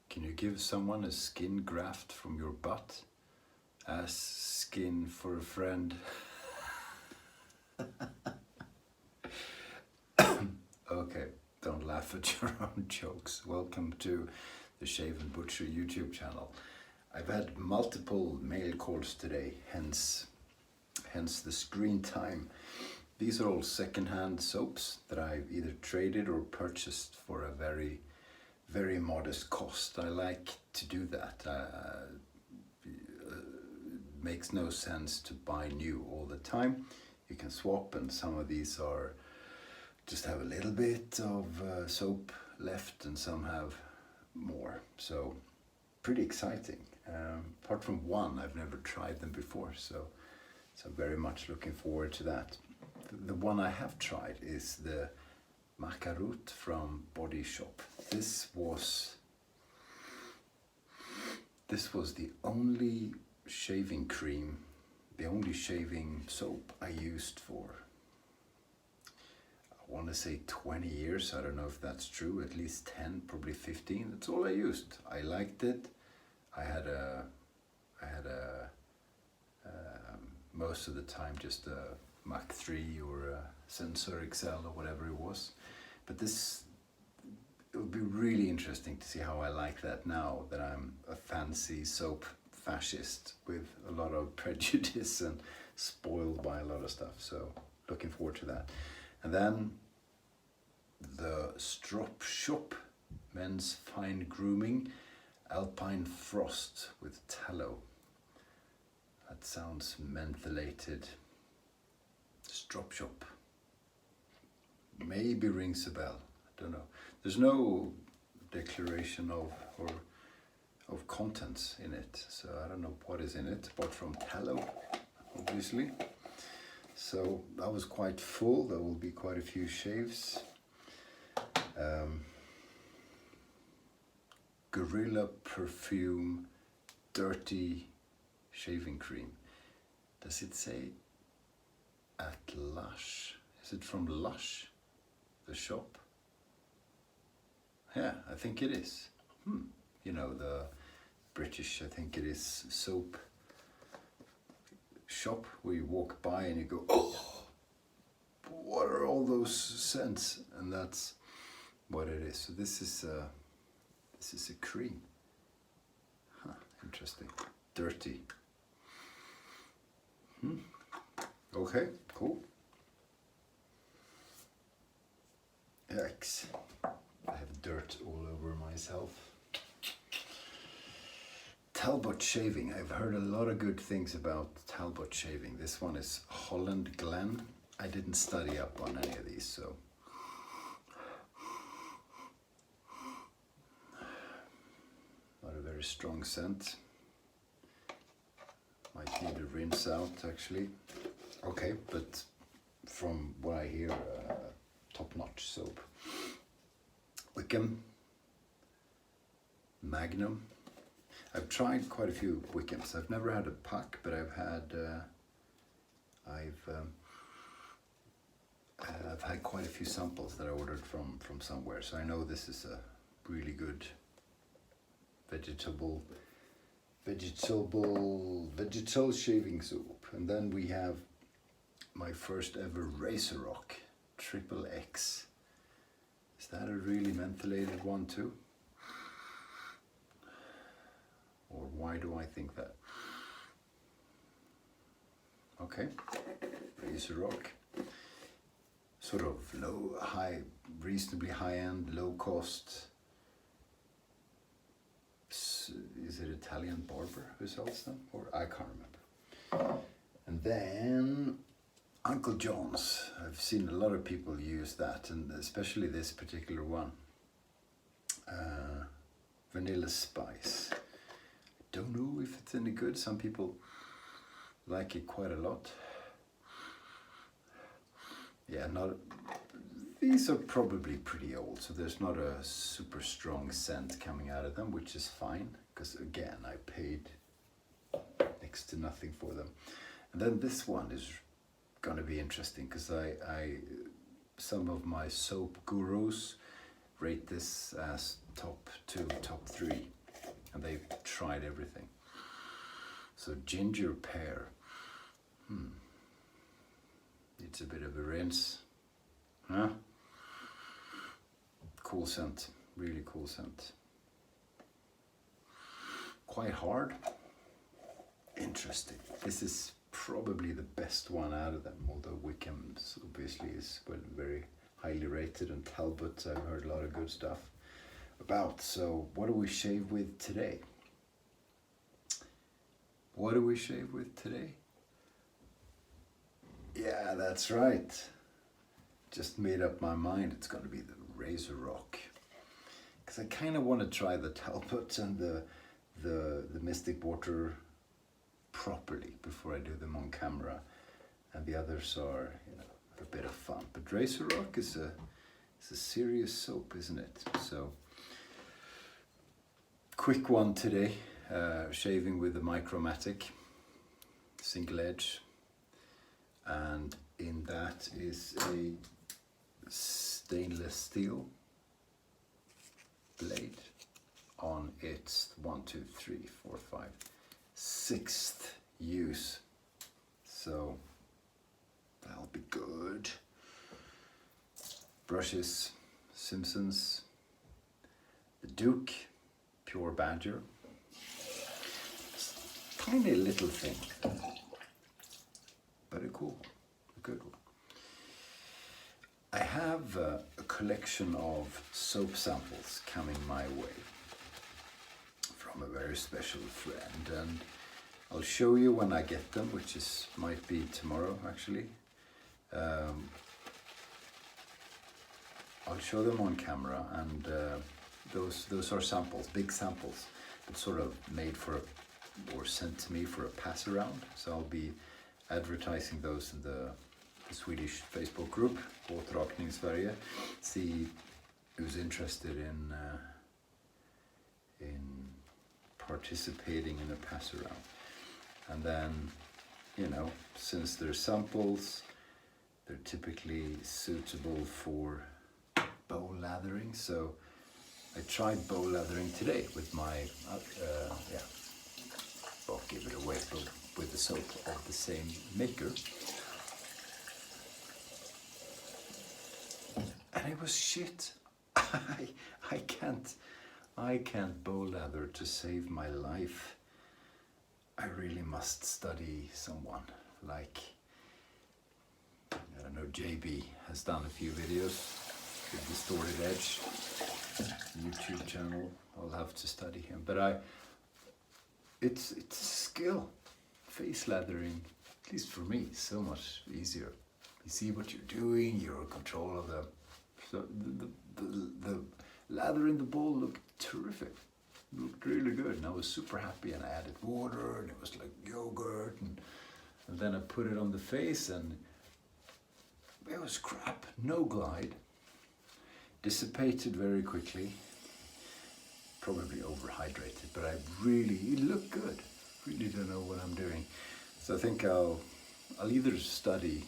Can you give someone a skin graft from your butt? As skin for a friend. Okay, don't laugh at your own jokes. Welcome to the Shave&Butcher YouTube channel. I've had multiple mail calls today, hence the screen time. These are all second-hand soaps that I've either traded or purchased for a very, very modest cost. I like to do that. It makes no sense to buy new all the time. You can swap, and some of these are just have a little bit of soap left and some have more. So pretty exciting. Apart from one, I've never tried them before, so I'm very much looking forward to that. The one I have tried is the Micromatic from Body Shop. This was the only shaving cream, the only shaving soap I used for, I want to say 20 years. I don't know if that's true, at least 10, probably 15. That's all I used. I liked it. I had a most of the time just a Mach 3 or a Sensor XL or whatever it was. But it would be really interesting to see how I like that now that I'm a fancy soap fascist with a lot of prejudice and spoiled by a lot of stuff. So looking forward to that. And then the Strop Shop Men's Fine Grooming Alpine Frost with Tallow. That sounds mentholated. Strop Shop. Maybe rings a bell. I don't know. There's no declaration of contents in it, so I don't know what is in it apart from tallow, obviously. So that was quite full. There will be quite a few shaves. Gorilla Perfume Dirty Shaving Cream. Does it say at Lush? Is it from Lush, the shop? Yeah, I think it is. You know, the British, I think it is, soap shop where you walk by and you go, oh, what are all those scents? And that's what it is. So this is a cream. Huh, interesting. Dirty. Okay, cool. Yikes. I have dirt all over myself. Talbot shaving. I've heard a lot of good things about Talbot shaving. This one is Holland Glen. I didn't study up on any of these, so. Not a very strong scent. Might need a rinse out actually. Okay, but from what I hear, top-notch soap. Wickham, Magnum. I've tried quite a few Wickhams. I've never had a pack, but I've had quite a few samples that I ordered from somewhere. So I know this is a really good vegetal shaving soap. And then we have my first ever RazoRock XXX. Is that a really mentholated one too? Or why do I think that? Okay, RazoRock. Sort of reasonably high-end, low-cost. Is it Italian barber who sells them? Or I can't remember. And then Uncle John's. I've seen a lot of people use that, and especially this particular one. Vanilla Spice. Don't know if it's any good. Some people like it quite a lot. Yeah, these are probably pretty old, so there's not a super strong scent coming out of them, which is fine, because again, I paid next to nothing for them. And then this one is gonna be interesting, because some of my soap gurus rate this as top 2, top 3 tried everything. So ginger pear. It's a bit of a rinse. Huh? Cool scent, really cool scent. Quite hard. Interesting. This is probably the best one out of them, although Wickham's obviously is very highly rated, and Talbot I've heard a lot of good stuff about. So what do we shave with today? What do we shave with today? Yeah, that's right. Just made up my mind. It's going to be the RazoRock, because I kind of want to try the Talbot and the Mystic Water properly before I do them on camera, and the others are, you know, a bit of fun. But RazoRock is a serious soap, isn't it? So quick one today, shaving with the Micromatic single edge, and in that is a stainless steel blade on its 6th use. So that'll be good. Brushes, Simpsons, the Duke, Pure Badger. Tiny little thing, but a cool one, a good one. I have a collection of soap samples coming my way from a very special friend, and I'll show you when I get them, which might be tomorrow actually. I'll show them on camera, and those are samples, big samples, but sort of made for or sent to me for a pass around. So I'll be advertising those in the Swedish Facebook group, RazoRock XXX. See who's interested in participating in a pass around. And then, you know, since they're samples, they're typically suitable for bowl lathering. So I tried bowl lathering today with my I'll give it away, but with the soap of the same maker. And it was shit. I can't bowl lather to save my life. I really must study someone like, I don't know, JB has done a few videos with Distorted Edge YouTube channel. I'll have to study him, but it's a skill. Face lathering, at least for me, so much easier. You see what you're doing, you're in control of them. So the lather in the bowl looked terrific. It looked really good, and I was super happy, and I added water, and it was like yogurt, and then I put it on the face, and it was crap. No glide. Dissipated very quickly. Probably overhydrated, but it looked good. Really don't know what I'm doing. So I think I'll either study,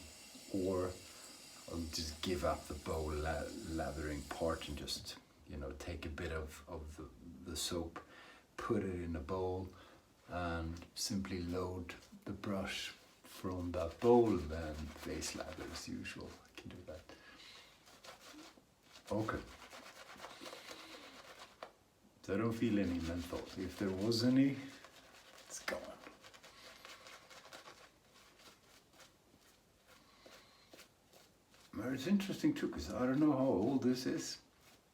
or I'll just give up the bowl lathering part and just, you know, take a bit of the soap, put it in a bowl, and simply load the brush from that bowl, and then face lather as usual. I can do that. Okay. So I don't feel any menthol. If there was any, it's gone. But it's interesting too, because I don't know how old this is.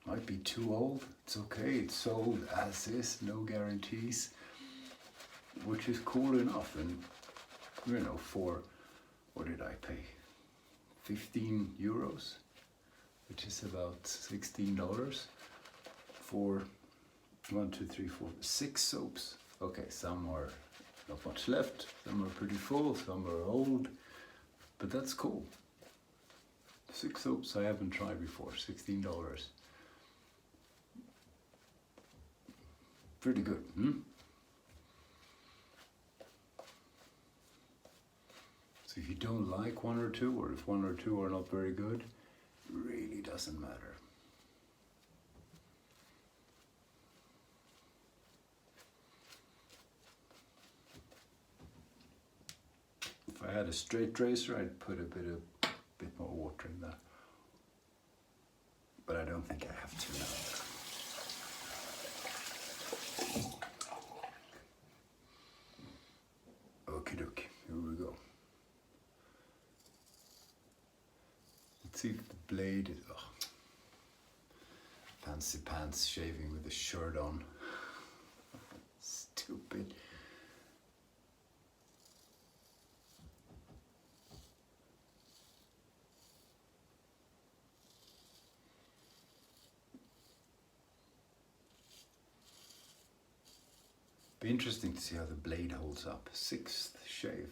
Might be too old. It's okay. It's sold as is, no guarantees, which is cool enough. And you know, for what did I pay? 15 euros, which is about $16 for 6 soaps. Okay, some are not much left, some are pretty full, some are old, but that's cool. 6 soaps I haven't tried before, $16. Pretty good, So if you don't like one or two, or if one or two are not very good, it really doesn't matter. had a straight razor, I'd put a bit more water in there. But I don't think I have to now. Okie dokie, here we go. Let's see if the blade is, oh, fancy pants shaving with a shirt on. Stupid. Be interesting to see how the blade holds up. 6th shave.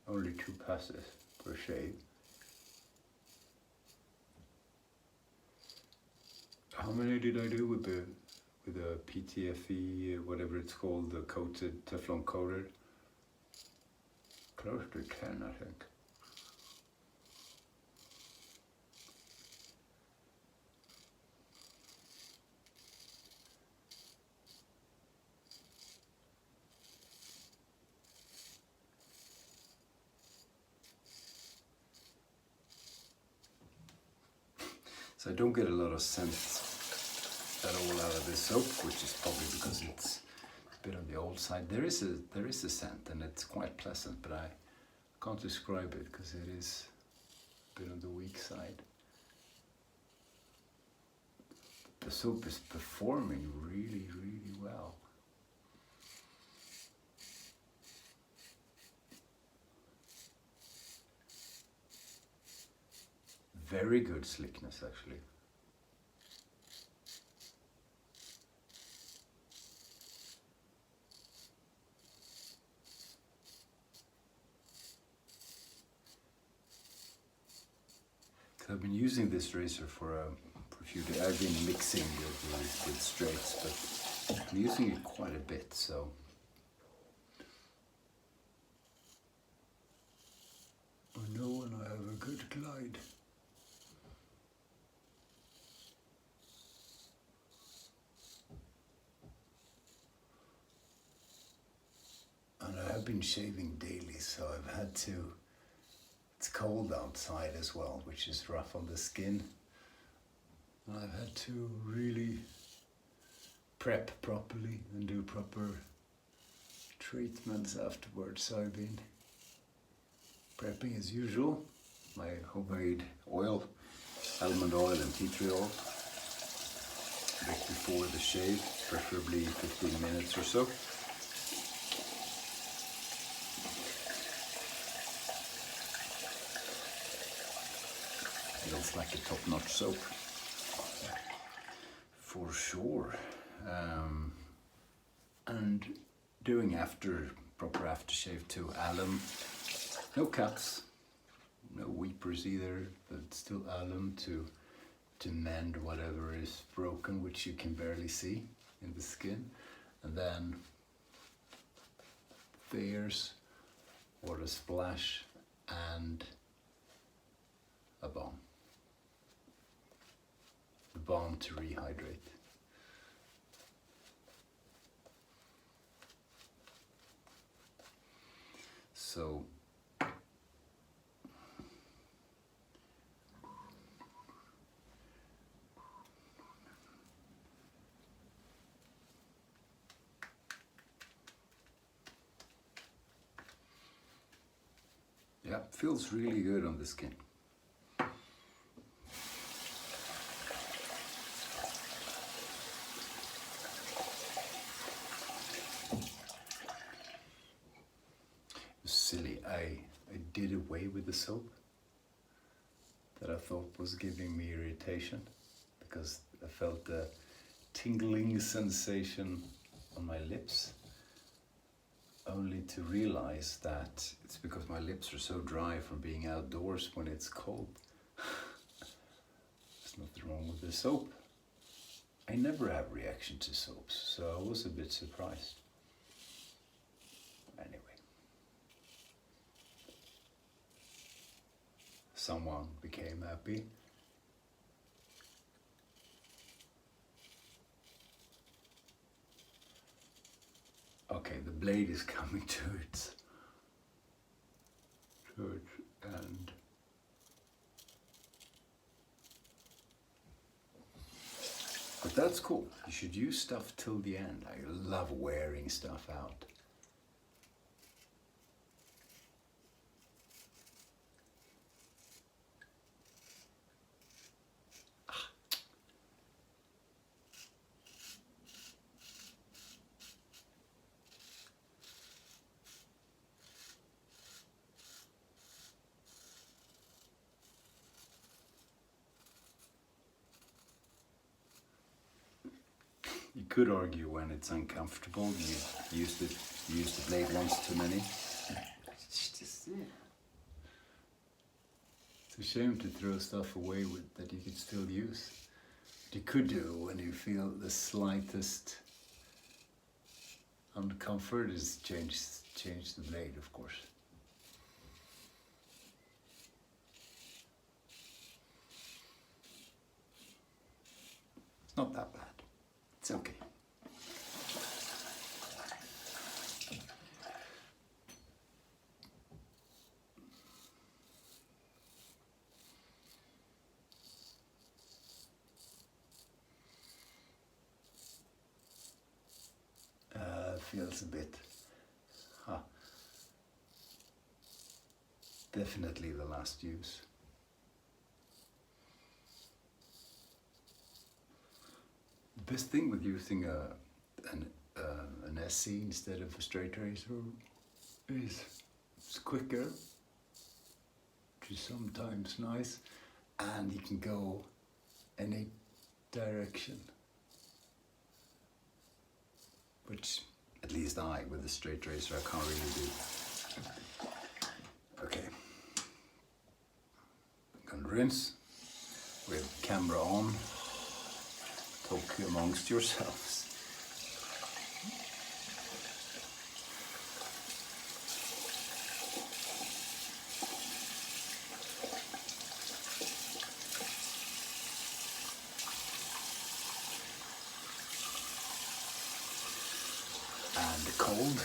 Only 2 passes per shave. How many did I do with the PTFE, whatever it's called, the coated, Teflon coated? Close to 10, I think. So I don't get a lot of scent at all out of this soap, which is probably because it's a bit on the old side. There is a scent, and it's quite pleasant, but I can't describe it because it is a bit on the weak side. The soap is performing really, really well. Very good slickness, actually. I've been using this razor for a few days. I've been mixing with straights, but I'm using it quite a bit, so. I know when I have a good glide. And I have been shaving daily, so I've had to, it's cold outside as well, which is rough on the skin. And I've had to really prep properly and do proper treatments afterwards. So I've been prepping as usual, my homemade oil, almond oil and tea tree oil, right before the shave, preferably 15 minutes or so. Feels like a top-notch soap, for sure. And doing proper aftershave to alum. No cuts, no weepers either, but still alum to mend whatever is broken, which you can barely see in the skin. And then Thayer's, water splash, and a balm. The balm to rehydrate. So yeah, feels really good on the skin. Silly, I did away with the soap that I thought was giving me irritation because I felt a tingling sensation on my lips, only to realize that it's because my lips are so dry from being outdoors when it's cold. There's nothing wrong with the soap. I never have reaction to soaps, so I was a bit surprised. Anyway. Someone became happy. Okay. Okay, the blade is coming to its end. But that's cool. You should use stuff till the end. I love wearing stuff out. You could argue when it's uncomfortable, you use the blade once too many. It's just, yeah. It's a shame to throw stuff away that you could still use. What you could do when you feel the slightest uncomfort is change the blade, of course. It's not that bad. It's okay. Feels a bit, definitely the last use. The best thing with using an SC instead of a straight razor is it's quicker, which is sometimes nice, and you can go any direction, which at least with a straight razor, I can't really do. Okay, I'm gonna rinse with camera on. Talk amongst yourselves. And cold.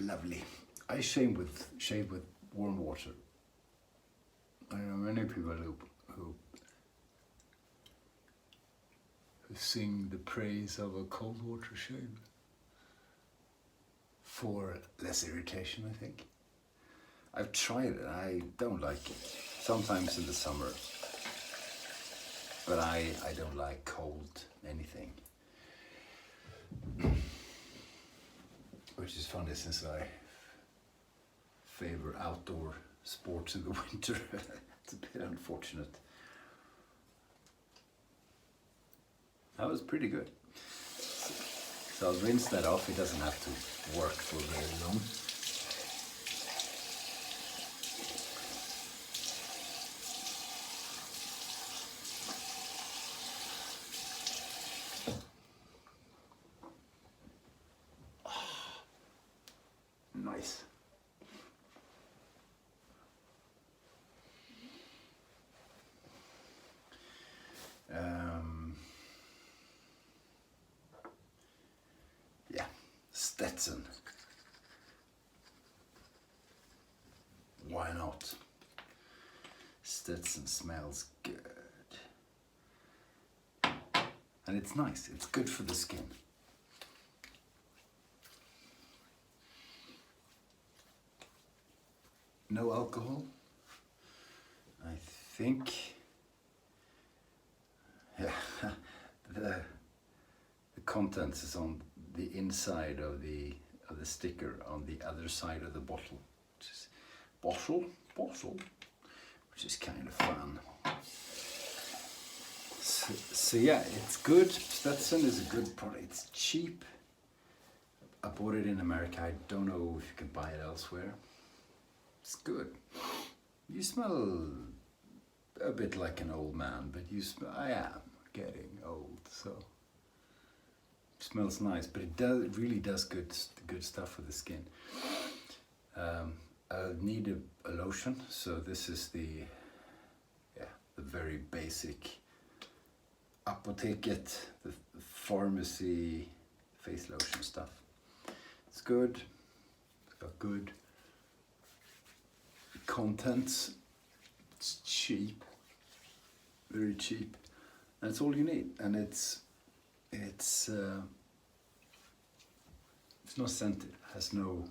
Lovely. I shave with warm water. I know many people who sing the praise of a cold water shave for less irritation, I think. I've tried it, I don't like it. Sometimes in the summer. But I don't like cold anything. Which is funny since I favor outdoor sports in the winter. It's a bit unfortunate. That was pretty good. So I'll rinse that off. It doesn't have to work for very long. Nice. Yeah, Stetson. Why not? Stetson smells good. And it's nice, it's good for the skin. No alcohol, I think. Yeah, the contents is on the inside of the sticker on the other side of the bottle, which is which is kind of fun. So yeah, it's good. Stetson is a good product. It's cheap. I bought it in America. I don't know if you can buy it elsewhere. It's good. You smell a bit like an old man, but I am getting old, so it smells nice. But it really does good stuff for the skin. I'll need a lotion, so this is the very basic Apoteket, the pharmacy face lotion stuff. It's good, it's got good contents, it's cheap, very cheap, and it's all you need, and it's not scented, has no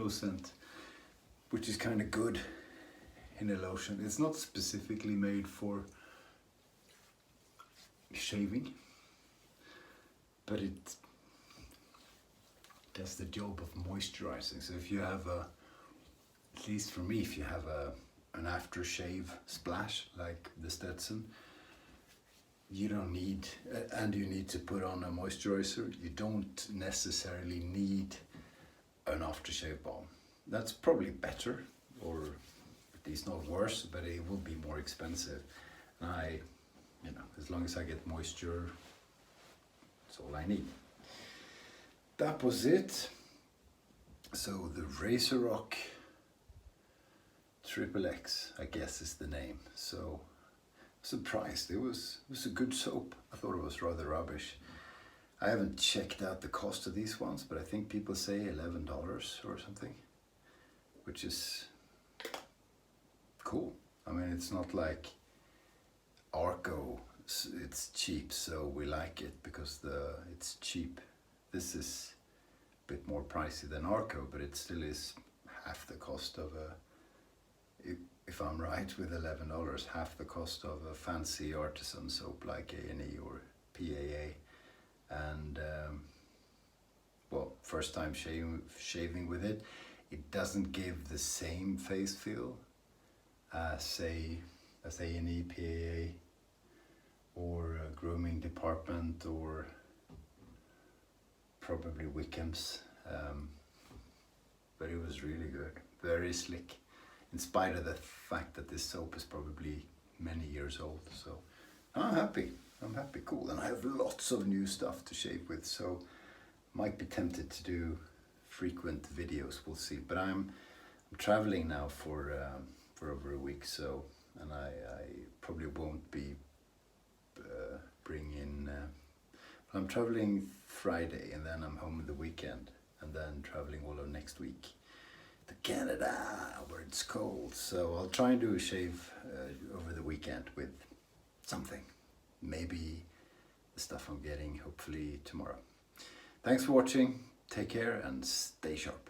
scent, which is kind of good in a lotion. It's not specifically made for shaving, but it does the job of moisturizing. So if you have at least for me, if you have an aftershave splash like the Stetson, you don't need, and you need to put on a moisturizer, you don't necessarily need an aftershave balm. That's probably better, or at least not worse, but it will be more expensive. And as long as I get moisture, that's all I need. That was it. So the RazoRock XXX, I guess is the name. So surprised, it was a good soap. I thought it was rather rubbish. I haven't checked out the cost of these ones, but I think people say $11 or something, which is cool. I mean, it's not like Arco, it's cheap, so we like it because it's cheap. This is a bit more pricey than Arco, but it still is half the cost of if I'm right with $11, half the cost of a fancy artisan soap like A&E or PAA. And well, first time shaving with it, it doesn't give the same face feel as A&E, PAA, or grooming department, or probably Wickham's, but it was really good, very slick, in spite of the fact that this soap is probably many years old. So I'm happy, cool. And I have lots of new stuff to shave with, so might be tempted to do frequent videos, we'll see. But I'm traveling now for over a week, so, and I probably won't be bringing, I'm traveling Friday, and then I'm home the weekend, and then traveling all of next week to Canada, where it's cold. So I'll try and do a shave over the weekend with something, maybe the stuff I'm getting hopefully tomorrow. Thanks for watching, take care and stay sharp.